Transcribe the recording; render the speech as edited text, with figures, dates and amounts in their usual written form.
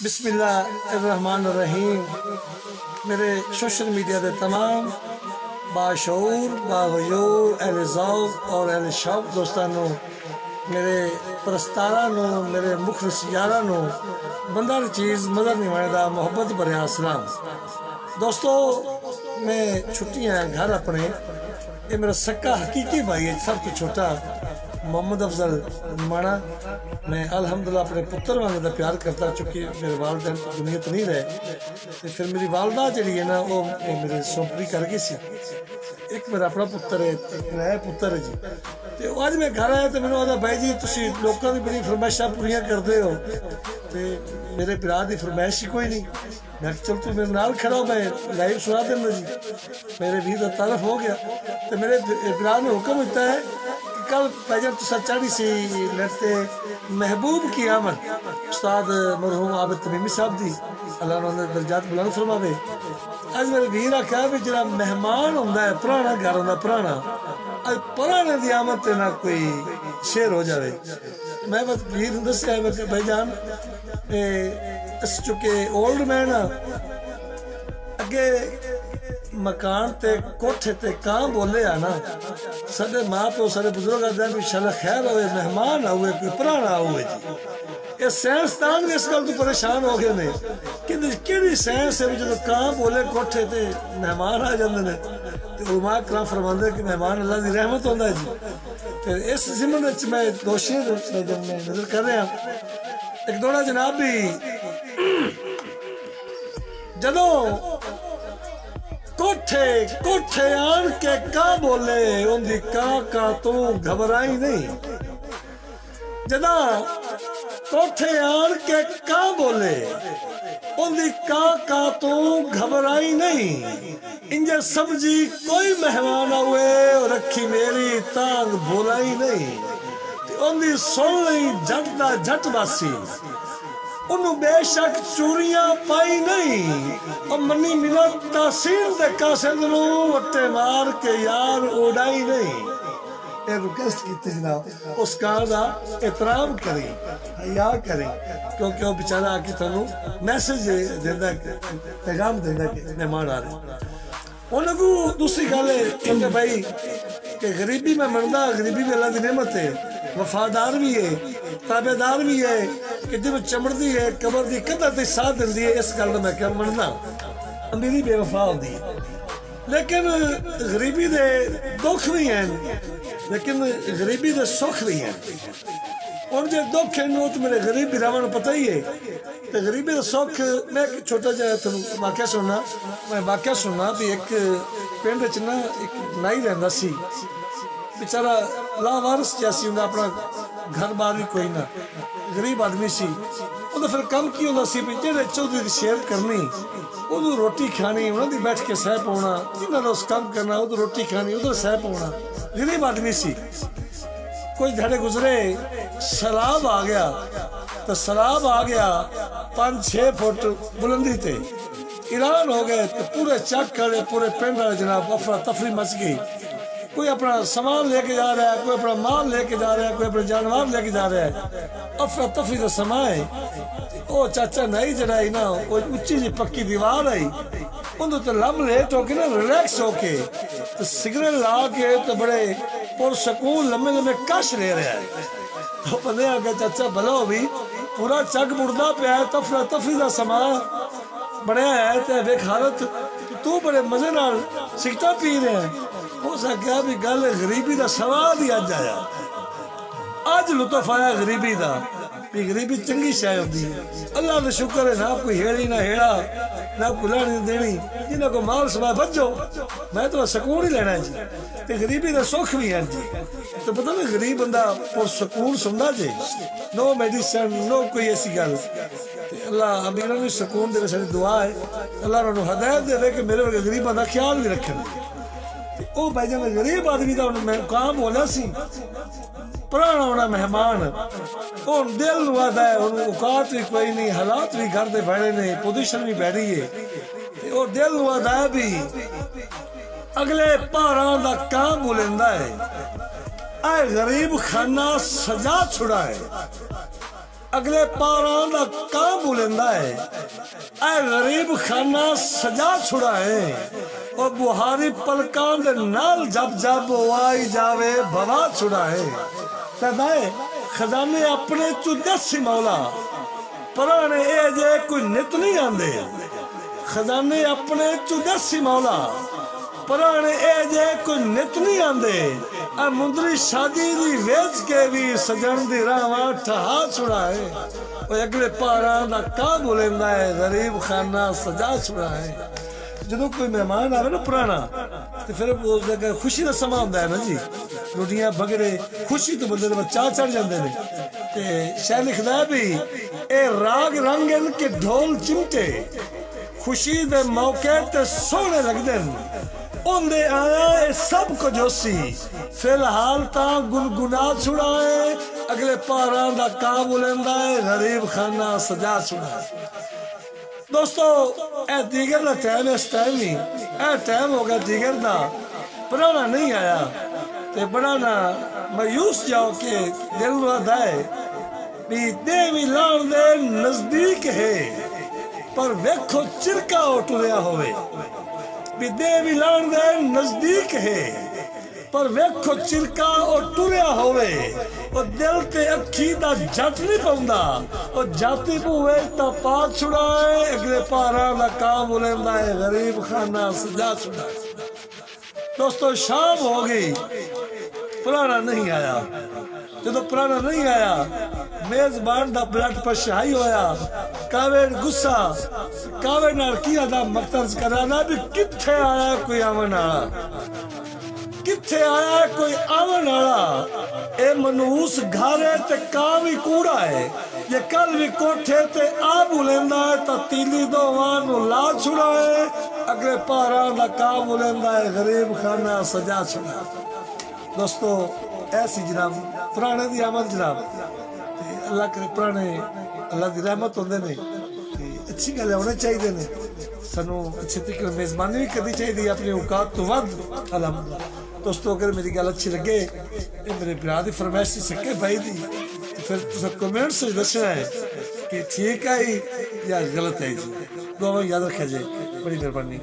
بسم اللہ الرحمن الرحیم۔ میرے سوشل میڈیا دے تمام باشعور باغیور اہل ذوق اور اہل شوق دوستانوں، میرے پرستاراں، میرے مخلص یاراں، بندہ چیز مدر نمائے دا محبت بریا سلام۔ دوستو، میں چھٹیاں گھر اپنے، یہ میرا سکا حقیقی بھائی ہے، سب تو چھوٹا محمد افضل مانا۔ میں الحمدللہ اپنے پتر وانگ دا پیار کرتا، چونکہ میرے والدین دنیا تو نہیں رہے، پھر میری والدہ جڑی ہے نا وہ میرے سونپری کر گئی سی۔ ایک میرا اپنا پتر ہے، ایک نیا پتر ہے جی۔ تو آج میں گھر آیا تو میں نے کہا بھائی جی تسی لوکاں دی بڑی فرمائشاں پوریاں کردے ہو، تو میرے برا دی فرمائش ہی کوئی نہیں۔ میں چل تو میرے نال کھڑا ہو، میں لائیو سنا دینا جی۔ میرے بھی تو تعارف ہو گیا، تو میرے برا نے حکم دیتا ہے کل پیجن تسا چڑھی سی لڑتے محبوب کی آمد استاد مرحوم عابد تمیمی صاحب دی، اللہ انہوں نے درجات بلند فرماوے۔ آج میرے ویر آکھا بھی جڑا مہمان ہوندا ہے، پرانا گھر ہوندا پرانا، آج پرانے دی آمد تے نہ کوئی شیر ہو جاوے۔ میں بس ویر ہوں دسیا ہے کہ بھائی جان اس چکے اولڈ مین اگے مکان تے کوٹھے تے کان بولے آنا، سارے ماں پیو سارے بزرگ آدھے بھی شاء اللہ خیر ہوئے، مہمان آؤے، کوئی پرانا ہوئے جی۔ یہ سائنسدان بھی اس گل تو پریشان ہو گئے نے کہ کیڑی سائنس ہے جب کان بولے کوٹھے تے مہمان آ جاندے نے۔ تو علماء کرام فرماندے کہ مہمان اللہ دی رحمت ہوندا ہے جی۔ پھر اس ضمن وچ میں دوشیاں میں نظر کر رہا ایک دوڑا جناب بھی جدوں کوٹھے آن کے کہاں بولے ان دی کا تو گھبرائی نہیں۔ جدا کوٹھے آن کے کہاں بولے ان دی کا تو گھبرائی نہیں۔ انجے سمجھی کوئی مہمان ہوئے اور رکھی میری تانگ بولائی نہیں۔ ان دی سن لئی جھٹ دا جھٹ باسی، انہوں بے شک چوریاں پائی نہیں۔ اور منی ملت تحصیل دے کاسے دنوں وٹے مار کے یار اوڑائی نہیں۔ ایک ریکویسٹ کیتی جناب اس کار دا احترام کریں، حیا کریں، کیونکہ وہ بیچارہ آ کے تھانوں میسج دیندا ہے، پیغام دیندا کہ مہمان آ رہے۔ انہوں کو دوسری گل ہے کہ بھائی کہ غریبی میں مندا، غریبی بھی اللہ دی نعمت ہے، وفادار بھی ہے، تابعدار بھی ہے، کہ جب چمڑ دی ہے قبر دی قدر دی ساتھ دن دی ہے، اس گل میں کیا مننا امیری بے وفا ہوندی ہے۔ لیکن غریبی دے دکھ بھی ہیں، لیکن غریبی دے سکھ بھی ہیں۔ اور جو دکھ ہیں وہ تو میرے غریب بھی راوان پتہ ہی ہے۔ تو غریبی دے سکھ میں ایک چھوٹا جا واقعہ سننا، میں واقعہ سننا بھی ایک پینڈ چنا ایک نائی رہندا سی، بیچارہ لاوارس جیسی ہوندا، اپنا گھر بار بھی کوئی نہ، غریب آدمی سی۔ وہ پھر کم کی ہوندا سی بھی جڑے چودھری دی شیر کرنی، ادھر روٹی کھانی، انہوں دی بیٹھ کے سہ پاؤنا، جنہاں دا اس کام کرنا ادھر روٹی کھانی، ادھر سہ پاؤنا۔ غریب آدمی سی۔ کوئی دھڑے گزرے سیلاب آ گیا، تو سیلاب آ گیا 5-6 فٹ بلندی تے، ایران ہو گئے تو پورے چک کرے، پورے پنڈ والے جناب افرا تفری مچ گئی۔ کوئی اپنا سامان لے کے جا رہا ہے، کوئی اپنا مال لے کے جا رہا ہے، کوئی اپنے جانور لے کے جا رہا ہے۔ افرا تفری کا سما ہے۔ وہ چاچا نائی جڑائی نا، وہ اچھی جی پکی دیوار آئی، اندر تو لم لیٹ ہو کے نا ریلیکس ہو کے تو سگریٹ لا کے تو بڑے پرسکون لمبے کش لے رہا ہے۔ تو بندے آ گیا چاچا بھلا ہو بھی پورا چک مڑدا پیا ہے، تفرا تفری کا سما بڑھیا ہے، تے ویکھ حالت تو بڑے مزے نال سگریٹاں پی رہے ہیں۔ ہو سکیا بھی گل غریبی دا سواد ہی اج آیا، اج لطف آیا غریبی دا بھی غریبی چنگی شے ہوندی ہے۔ اللہ دا شکر ہے، نہ کوئی ہیڑی نہ ہیڑا، نہ کوئی لانی دینی، جنہاں کو مال سما بچو، میں تو سکون ہی لینا ہے جی۔ تے غریبی دا سکھ بھی ہے جی۔ تو پتہ نا غریب بندہ پر سکون سندا جی، نو میڈیسن، نو کوئی ایسی گل۔ اللہ امیراں نوں سکون دے، ساری دعا ہے اللہ انہوں ہدایت دے کہ میرے ورگے غریباں دا خیال بھی رکھن۔ او بھائی جان غریب آدمی دا میں کام بولا سی، پرانا ہونا مہمان، ان دل نو آدھا ہے، ان اوقات بھی کوئی نہیں، حالات بھی گھر دے بڑے نے، پوزیشن بھی بیٹھی ہے، اور دل نو آدھا ہے بھی اگلے پاران دا کام بولندا ہے۔ اے غریب خانہ سجا چھڑا ہے، اگلے پاراں دا کام بولندا ہے اے غریب خانہ سجا چھڑا ہے اور بہاری پلکان دے نال جب جب وائی جاوے بوا چھڑا ہے تدائے خزانے اپنے تو دسی مولا پرانے اے جے کوئی نت نہیں آندے خزانے اپنے تو دسی مولا پرانے اے جے کوئی نت نہیں آندے اے مندری شادی دی ویچ کے بھی سجن دی راواں ٹھہا چھڑا ہے اور اگلے پاراں دا کام بولندا ہے غریب خانہ سجا چھڑا ہے جدو کوئی مہمان آوے نا پرانا تو پھر وہ جگہ خوشی دا سما ہوندا ہے نا جی روٹیاں بگڑے خوشی تو بندے دے چاہ چڑھ جاندے نے تے شاہ لکھدا ہے بھی اے راگ رنگن کے ڈھول چمٹے خوشی دے موقع تے سونے لگدے ان دے آیا اے سب کو جوسی فی الحال تاں گنگنا چھڑا ہے اگلے پاراں دا کام بولندا ہے غریب خانہ سجا چھڑا ہے دوستو اے دیگر دا ٹائم اس ٹائم ہی اے ٹائم ہوگا دیگر دا پرانا نہیں آیا تے بڑا نا مایوس جاؤ کہ دل وعدہ ہے بھی دیوی لان دے نزدیک ہے پر ویکھو چرکا اٹھیا ہوئے بھی دیوی لان دے نزدیک ہے پر ویکھو چرکا اٹھیا ہوئے اور دل تے اکھی دا جٹ نہیں پوندا اور جاتی بوئے تا پا چھڑا ہے اگلے پاراں دا کام بولندا ہے غریب خانہ سجا چھڑا ہے دوستو شام ہو گئی پرانا نہیں آیا جدو پرانا نہیں آیا میزبان دا بلڈ پریشر ہائی ہویا کاوڑ غصہ کاوڑ نال کیا دا مقترض کرانا بھی کتھے آیا کوئی آمن آڑا کتھے آیا کوئی آمن آڑا اے منوس گھارے تے کاوی کوڑا ہے یہ کل بھی کوٹھے تے آبو لیندہ ہے تا تیلی دوانو لا چھڑا ہے اگلے پاراں دا کام لیندہ ہے غریب خانہ سجا چھڑا ہے دوستو ایسی جناب پرانے دی آمد جناب اللہ کرے پرانے اللہ دی رحمت ہوندے نے اچھی گلے ہونے چاہیے دینے سنو اچھی طریقے میزبانی بھی کرنی چاہیے دی اپنی اوقات تو ود الحمدللہ دوستو اگر میری گل اچھی لگے میرے برا دی فرمائش سے سکے بھائی دی پھر تو کمنٹ سے دسنا ہے کہ ٹھیک ہے یا غلط ہے جی دونوں یاد رکھا جائے بڑی مہربانی